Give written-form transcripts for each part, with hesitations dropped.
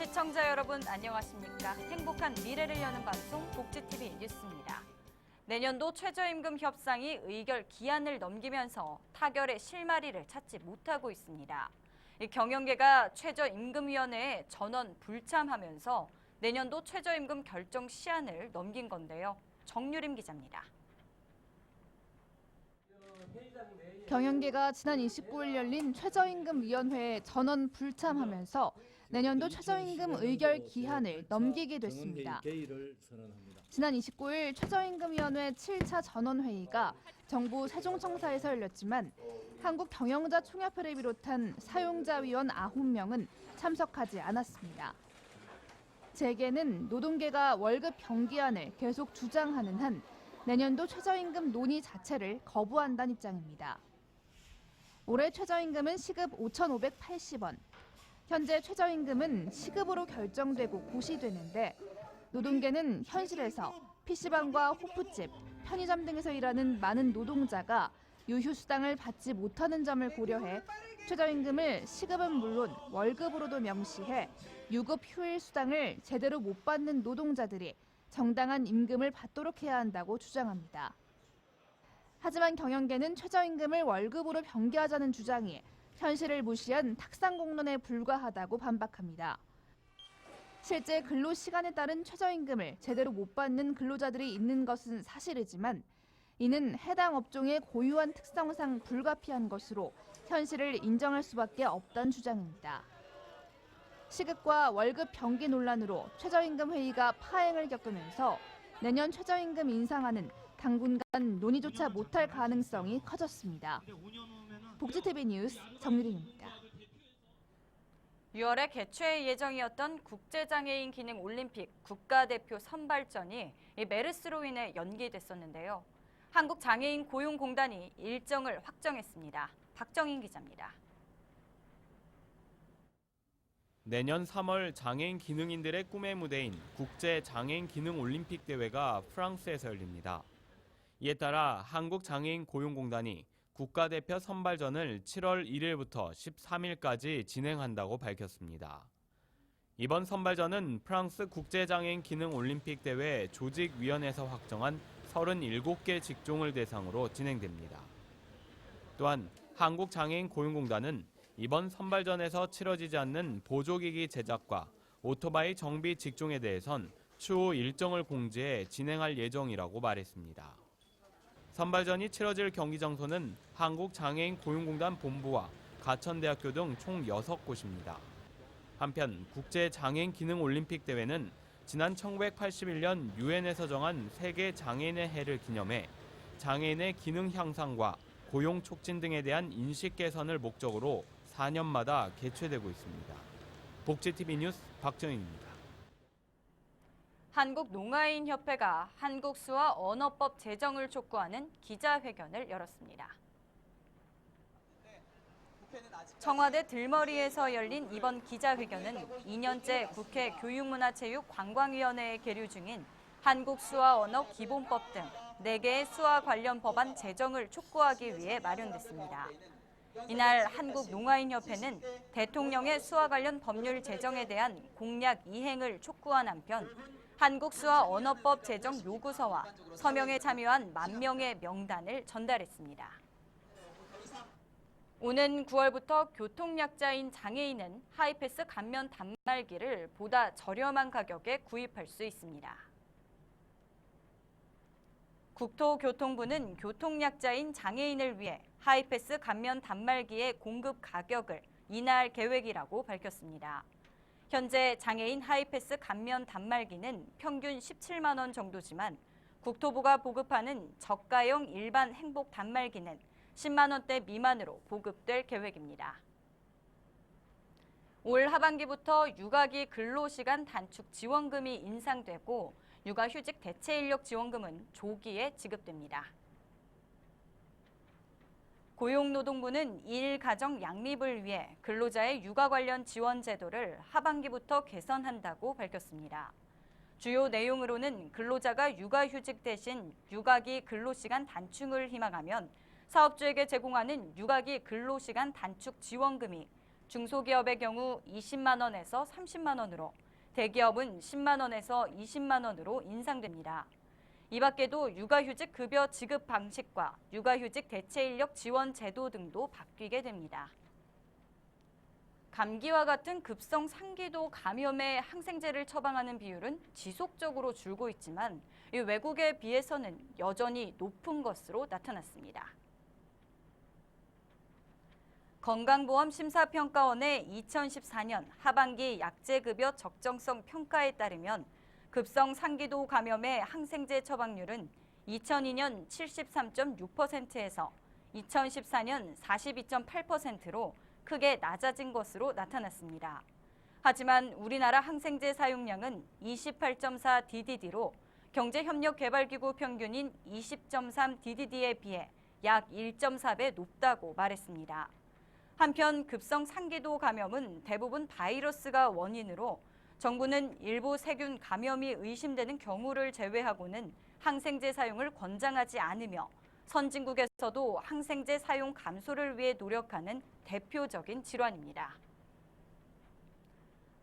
시청자 여러분 안녕하십니까? 행복한 미래를 여는 방송 복지TV 뉴스입니다. 내년도 최저임금 협상이 의결 기한을 넘기면서 타결의 실마리를 찾지 못하고 있습니다. 경영계가 최저임금위원회에 전원 불참하면서 내년도 최저임금 결정 시한을 넘긴 건데요. 정유림 기자입니다. 경영계가 지난 29일 열린 최저임금위원회에 전원 불참하면서 내년도 최저임금 의결 기한을 넘기게 됐습니다. 지난 29일 최저임금위원회 7차 전원회의가 정부 세종청사에서 열렸지만 한국경영자총협회를 비롯한 사용자위원 9명은 참석하지 않았습니다. 재계는 노동계가 월급 병기한을 계속 주장하는 한 내년도 최저임금 논의 자체를 거부한다는 입장입니다. 올해 최저임금은 시급 5,580원. 현재 최저임금은 시급으로 결정되고 고시되는데 노동계는 현실에서 PC방과 호프집, 편의점 등에서 일하는 많은 노동자가 유휴수당을 받지 못하는 점을 고려해 최저임금을 시급은 물론 월급으로도 명시해 유급 휴일 수당을 제대로 못 받는 노동자들이 정당한 임금을 받도록 해야 한다고 주장합니다. 하지만 경영계는 최저임금을 월급으로 병기하자는 주장이 현실을 무시한 탁상공론에 불과하다고 반박합니다. 실제 근로시간에 따른 최저임금을 제대로 못 받는 근로자들이 있는 것은 사실이지만 이는 해당 업종의 고유한 특성상 불가피한 것으로 현실을 인정할 수밖에 없다는 주장입니다. 시급과 월급 병기 논란으로 최저임금 회의가 파행을 겪으면서 내년 최저임금 인상안은 당분간 논의조차 못할 가능성이 커졌습니다. 복지TV 뉴스 정유림입니다. 6월에 개최 예정이었던 국제장애인 기능 올림픽 국가대표 선발전이 메르스로 인해 연기됐었는데요. 한국장애인 고용공단이 일정을 확정했습니다. 박정인 기자입니다. 내년 3월 장애인 기능인들의 꿈의 무대인 국제장애인 기능 올림픽 대회가 프랑스에서 열립니다. 이에 따라 한국장애인 고용공단이 국가대표 선발전을 7월 1일부터 13일까지 진행한다고 밝혔습니다. 이번 선발전은 프랑스 국제장애인 기능 올림픽 대회 조직위원회에서 확정한 37개 직종을 대상으로 진행됩니다. 또한 한국장애인 고용공단은 이번 선발전에서 치러지지 않는 보조기기 제작과 오토바이 정비 직종에 대해선 추후 일정을 공지해 진행할 예정이라고 말했습니다. 선발전이 치러질 경기 장소는 한국장애인 고용공단 본부와 가천대학교 등 총 6곳입니다. 한편 국제장애인 기능 올림픽 대회는 지난 1981년 유엔에서 정한 세계 장애인의 해를 기념해 장애인의 기능 향상과 고용 촉진 등에 대한 인식 개선을 목적으로 4년마다 개최되고 있습니다. 복지TV 뉴스 박정인입니다. 한국농아인협회가 한국수화 언어법 제정을 촉구하는 기자회견을 열었습니다. 청와대 들머리에서 열린 이번 기자회견은 2년째 국회 교육문화체육관광위원회에 계류 중인 한국수화 언어 기본법 등 4개의 수화 관련 법안 제정을 촉구하기 위해 마련됐습니다. 이날 한국농아인협회는 대통령의 수화 관련 법률 제정에 대한 공약 이행을 촉구한 한편 한국수화 언어법 제정 요구서와 서명에 참여한 10,000명의 명단을 전달했습니다. 오는 9월부터 교통약자인 장애인은 하이패스 감면 단말기를 보다 저렴한 가격에 구입할 수 있습니다. 국토교통부는 교통약자인 장애인을 위해 하이패스 감면 단말기의 공급 가격을 인하할 계획이라고 밝혔습니다. 현재 장애인 하이패스 감면 단말기는 평균 17만 원 정도지만 국토부가 보급하는 저가형 일반 행복 단말기는 10만 원대 미만으로 보급될 계획입니다. 올 하반기부터 육아기 근로시간 단축 지원금이 인상되고 육아휴직 대체인력 지원금은 조기에 지급됩니다. 고용노동부는 일가정 양립을 위해 근로자의 육아 관련 지원 제도를 하반기부터 개선한다고 밝혔습니다. 주요 내용으로는 근로자가 육아휴직 대신 육아기 근로시간 단축을 희망하면 사업주에게 제공하는 육아기 근로시간 단축 지원금이 중소기업의 경우 20만 원에서 30만 원으로, 대기업은 10만 원에서 20만 원으로 인상됩니다. 이 밖에도 육아휴직 급여 지급 방식과 육아휴직 대체인력 지원 제도 등도 바뀌게 됩니다. 감기와 같은 급성 상기도 감염에 항생제를 처방하는 비율은 지속적으로 줄고 있지만 외국에 비해서는 여전히 높은 것으로 나타났습니다. 건강보험심사평가원의 2014년 하반기 약제급여 적정성 평가에 따르면 급성 상기도 감염의 항생제 처방률은 2002년 73.6%에서 2014년 42.8%로 크게 낮아진 것으로 나타났습니다. 하지만 우리나라 항생제 사용량은 28.4 DDD로 경제협력개발기구 평균인 20.3 DDD에 비해 약 1.4배 높다고 말했습니다. 한편 급성 상기도 감염은 대부분 바이러스가 원인으로 정부는 일부 세균 감염이 의심되는 경우를 제외하고는 항생제 사용을 권장하지 않으며 선진국에서도 항생제 사용 감소를 위해 노력하는 대표적인 질환입니다.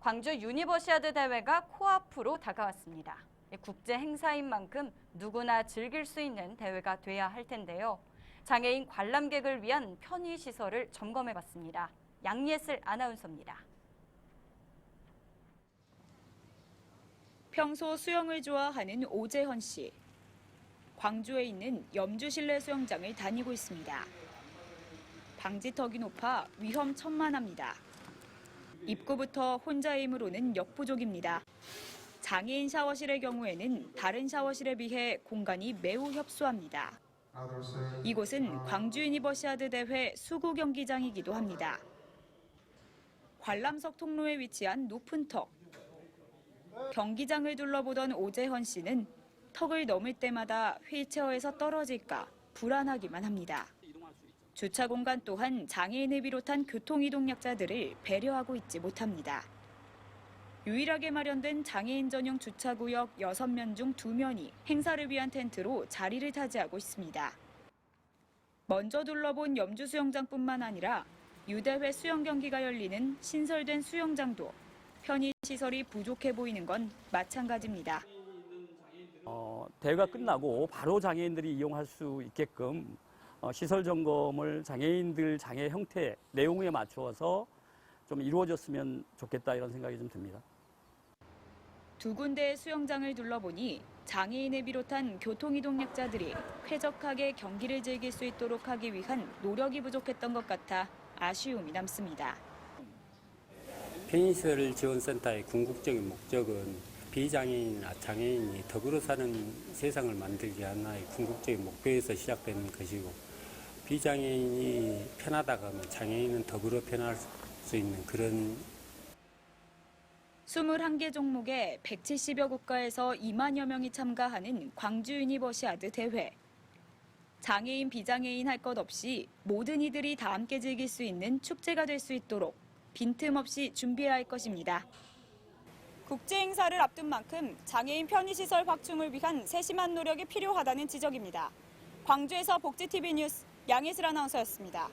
광주 유니버시아드 대회가 코앞으로 다가왔습니다. 국제 행사인 만큼 누구나 즐길 수 있는 대회가 돼야 할 텐데요. 장애인 관람객을 위한 편의시설을 점검해봤습니다. 양예슬 아나운서입니다. 평소 수영을 좋아하는 오재헌 씨. 광주에 있는 염주 실내 수영장을 다니고 있습니다. 방지턱이 높아 위험천만합니다. 입구부터 혼자의 힘으로는 역부족입니다. 장애인 샤워실의 경우에는 다른 샤워실에 비해 공간이 매우 협소합니다. 이곳은 광주 유니버시아드 대회 수구 경기장이기도 합니다. 관람석 통로에 위치한 높은 턱. 경기장을 둘러보던 오재헌 씨는 턱을 넘을 때마다 휠체어에서 떨어질까 불안하기만 합니다. 주차 공간 또한 장애인을 비롯한 교통이동약자들을 배려하고 있지 못합니다. 유일하게 마련된 장애인 전용 주차구역 6면 중 2면이 행사를 위한 텐트로 자리를 차지하고 있습니다. 먼저 둘러본 염주 수영장뿐만 아니라 유대회 수영 경기가 열리는 신설된 수영장도 편의시설이 부족해 보이는 건 마찬가지입니다. 대회가 끝나고 바로 장애인들이 이용할 수 있게끔 시설 점검을 장애인들 장애 형태, 내용에 맞추어서 좀 이루어졌으면 좋겠다 이런 생각이 좀 듭니다. 두 군데의 수영장을 둘러보니 장애인을 비롯한 교통이동약자들이 쾌적하게 경기를 즐길 수 있도록 하기 위한 노력이 부족했던 것 같아 아쉬움이 남습니다. 편의시설 지원센터의 궁극적인 목적은 비장애인이나 장애인이 더불어 사는 세상을 만들기 위한 하나의 궁극적인 목표에서 시작되는 것이고, 비장애인이 편하다가 하면 장애인은 더불어 편할 수 있는 그런 21개 종목에 170여 국가에서 2만여 명이 참가하는 광주 유니버시아드 대회. 장애인, 비장애인 할 것 없이 모든 이들이 다 함께 즐길 수 있는 축제가 될 수 있도록 빈틈없이 준비해야 할 것입니다. 국제 행사를 앞둔 만큼 장애인 편의시설 확충을 위한 세심한 노력이 필요하다는 지적입니다. 광주에서 복지TV 뉴스 양예슬 아나운서였습니다.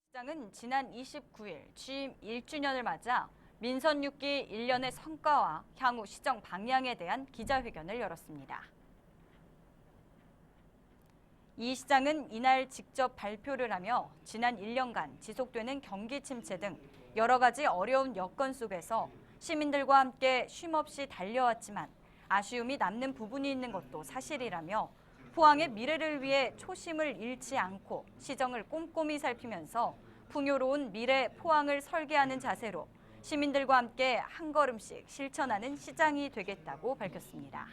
시장은 지난 29일 취임 1주년을 맞아 민선 6기 1년의 성과와 향후 시정 방향에 대한 기자회견을 열었습니다. 이 시장은 이날 직접 발표를 하며 지난 1년간 지속되는 경기 침체 등 여러 가지 어려운 여건 속에서 시민들과 함께 쉼없이 달려왔지만 아쉬움이 남는 부분이 있는 것도 사실이라며 포항의 미래를 위해 초심을 잃지 않고 시정을 꼼꼼히 살피면서 풍요로운 미래 포항을 설계하는 자세로 시민들과 함께 한 걸음씩 실천하는 시장이 되겠다고 밝혔습니다.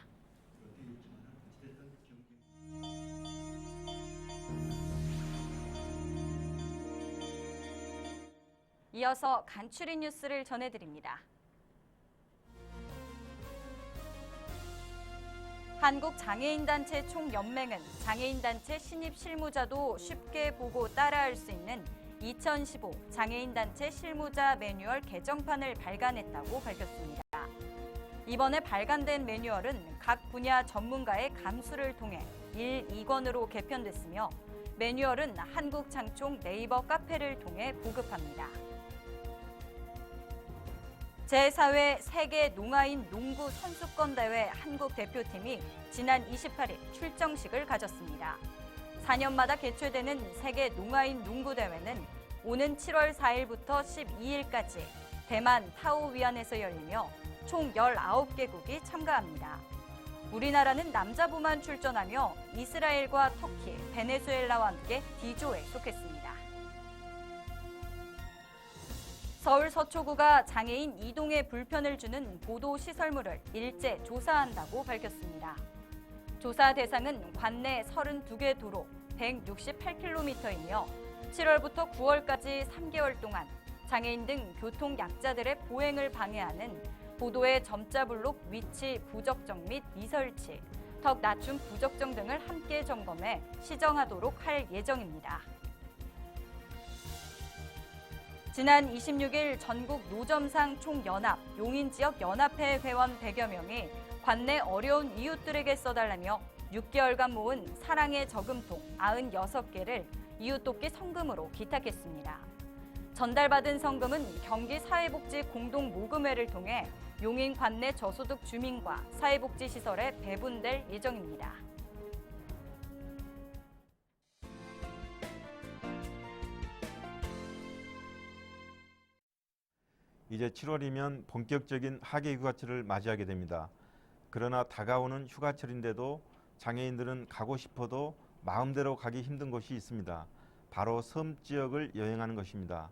이어서 간추린 뉴스를 전해드립니다. 한국장애인단체 총연맹은 장애인단체 신입 실무자도 쉽게 보고 따라할 수 있는 2015 장애인단체 실무자 매뉴얼 개정판을 발간했다고 밝혔습니다. 이번에 발간된 매뉴얼은 각 분야 전문가의 감수를 통해 1, 2권으로 개편됐으며 매뉴얼은 한국장총 네이버 카페를 통해 보급합니다. 제4회 세계 농아인 농구 선수권 대회 한국 대표팀이 지난 28일 출정식을 가졌습니다. 4년마다 개최되는 세계 농아인 농구 대회는 오는 7월 4일부터 12일까지 대만 타오위안에서 열리며 총 19개국이 참가합니다. 우리나라는 남자부만 출전하며 이스라엘과 터키, 베네수엘라와 함께 D조에 속했습니다. 서울 서초구가 장애인 이동에 불편을 주는 보도 시설물을 일제 조사한다고 밝혔습니다. 조사 대상은 관내 32개 도로 168km이며 7월부터 9월까지 3개월 동안 장애인 등 교통 약자들의 보행을 방해하는 보도의 점자블록 위치 부적정 및 미설치, 턱 낮춤 부적정 등을 함께 점검해 시정하도록 할 예정입니다. 지난 26일 전국 노점상 총연합 용인지역연합회 회원 100여 명이 관내 어려운 이웃들에게 써달라며 6개월간 모은 사랑의 저금통 96개를 이웃 돕기 성금으로 기탁했습니다. 전달받은 성금은 경기사회복지 공동모금회를 통해 용인 관내 저소득 주민과 사회복지시설에 배분될 예정입니다. 이제 7월이면 본격적인 하계 휴가철을 맞이하게 됩니다. 그러나 다가오는 휴가철인데도 장애인들은 가고 싶어도 마음대로 가기 힘든 곳이 있습니다. 바로 섬 지역을 여행하는 것입니다.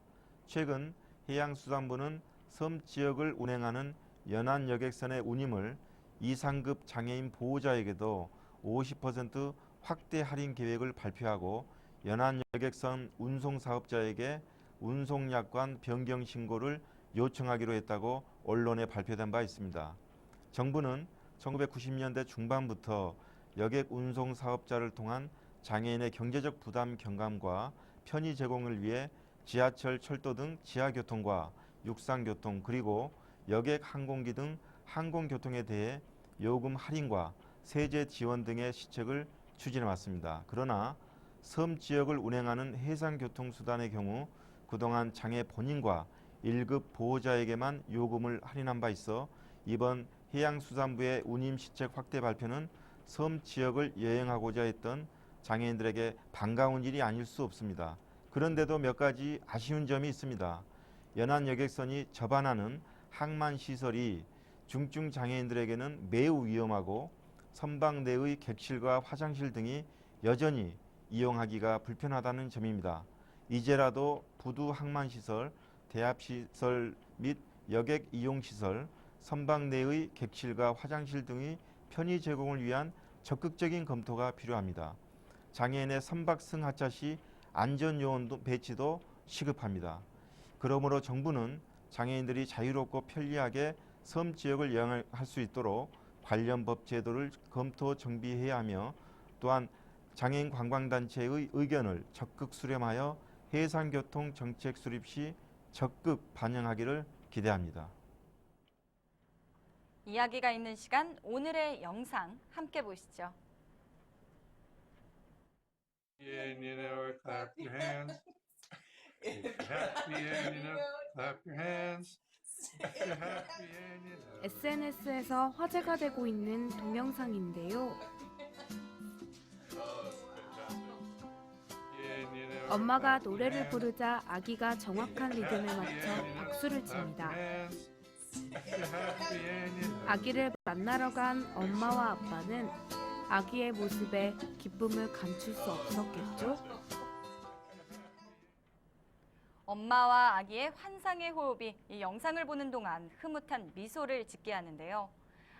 최근 해양수산부는 섬 지역을 운행하는 연안여객선의 운임을 이상급 장애인 보호자에게도 50% 확대 할인 계획을 발표하고 연안여객선 운송사업자에게 운송약관 변경 신고를 요청하기로 했다고 언론에 발표된 바 있습니다. 정부는 1990년대 중반부터 여객 운송 사업자를 통한 장애인의 경제적 부담 경감과 편의 제공을 위해 지하철, 철도 등 지하교통과 육상교통 그리고 여객 항공기 등 항공교통에 대해 요금 할인과 세제 지원 등의 시책을 추진해 왔습니다. 그러나 섬 지역을 운행하는 해상교통수단의 경우 그동안 장애 본인과 1급 보호자에게만 요금을 할인한 바 있어 이번 해양수산부의 운임 시책 확대 발표는 섬 지역을 여행하고자 했던 장애인들에게 반가운 일이 아닐 수 없습니다. 그런데도 몇 가지 아쉬운 점이 있습니다. 연안여객선이 접안하는 항만시설이 중증 장애인들에게는 매우 위험하고 선박 내의 객실과 화장실 등이 여전히 이용하기가 불편하다는 점입니다. 이제라도 부두 항만시설, 대합시설 및 여객 이용시설, 선박 내의 객실과 화장실 등의 편의 제공을 위한 적극적인 검토가 필요합니다. 장애인의 선박 승하차 시 안전요원 배치도 시급합니다. 그러므로 정부는 장애인들이 자유롭고 편리하게 섬 지역을 여행할 수 있도록 관련 법 제도를 검토 정비해야 하며 또한 장애인 관광단체의 의견을 적극 수렴하여 해상교통 정책 수립 시 적극 반영하기를 기대합니다. 이야기가 있는 시간 오늘의 영상 함께 보시죠. And you know, clap your hands. If you're happy and you know, clap your hands. If you're happy and you know. SNS에서 화제가 되고 있는 동영상인데요. 엄마가 노래를 부르자 아기가 정확한 리듬에 맞춰 박수를 칩니다. 아기를 만나러 간 엄마와 아빠는 아기의 모습에 기쁨을 감출 수 없었겠죠? 엄마와 아기의 환상의 호흡이 이 영상을 보는 동안 흐뭇한 미소를 짓게 하는데요.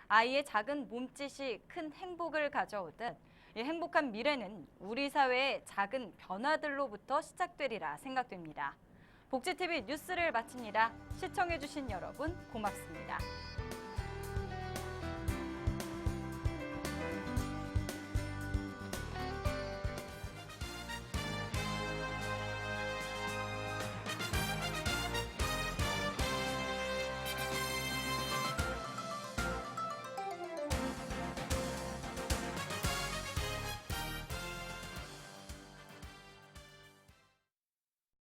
아이의 작은 몸짓이 큰 행복을 가져오듯 이 행복한 미래는 우리 사회의 작은 변화들로부터 시작되리라 생각됩니다. 복지TV 뉴스를 마칩니다. 시청해주신 여러분 고맙습니다.